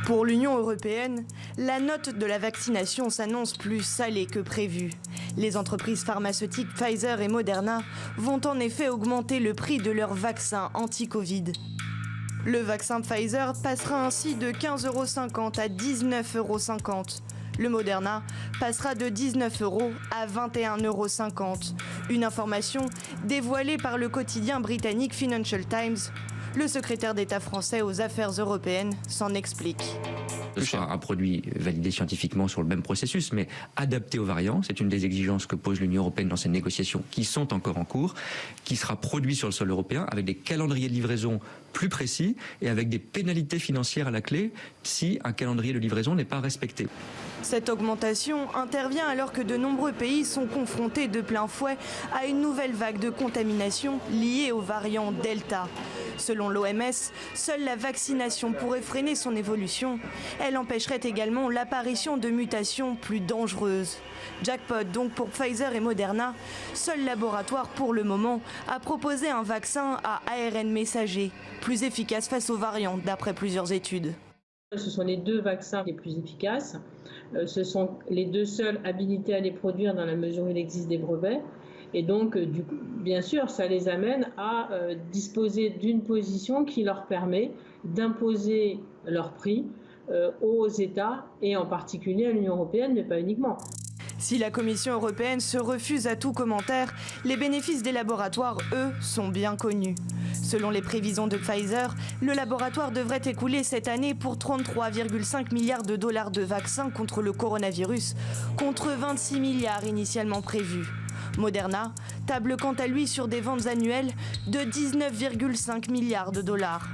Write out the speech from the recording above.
Pour l'Union européenne, la note de la vaccination s'annonce plus salée que prévu. Les entreprises pharmaceutiques Pfizer et Moderna vont en effet augmenter le prix de leurs vaccins anti-Covid. Le vaccin Pfizer passera ainsi de 15,50 € à 19,50 €. Le Moderna passera de 19 € à 21,50 €. Une information dévoilée par le quotidien britannique Financial Times. Le secrétaire d'État français aux affaires européennes s'en explique. Ce sera un produit validé scientifiquement sur le même processus, mais adapté aux variants. C'est une des exigences que pose l'Union européenne dans ces négociations qui sont encore en cours, qui sera produit sur le sol européen avec des calendriers de livraison plus précis et avec des pénalités financières à la clé si un calendrier de livraison n'est pas respecté. Cette augmentation intervient alors que de nombreux pays sont confrontés de plein fouet à une nouvelle vague de contamination liée au variant Delta. Selon l'OMS, seule la vaccination pourrait freiner son évolution. Elle empêcherait également l'apparition de mutations plus dangereuses. Jackpot donc pour Pfizer et Moderna. Seul laboratoire pour le moment a proposé un vaccin à ARN messager, plus efficace face aux variants d'après plusieurs études. Ce sont les deux vaccins les plus efficaces. Ce sont les deux seuls habilités à les produire dans la mesure où il existe des brevets. Et donc, bien sûr, ça les amène à disposer d'une position qui leur permet d'imposer leur prix aux États et en particulier à l'Union européenne, mais pas uniquement. Si la Commission européenne se refuse à tout commentaire, les bénéfices des laboratoires, eux, sont bien connus. Selon les prévisions de Pfizer, le laboratoire devrait écouler cette année pour 33,5 milliards de dollars de vaccins contre le coronavirus, contre 26 milliards initialement prévus. Moderna table quant à lui sur des ventes annuelles de 19,5 milliards de dollars.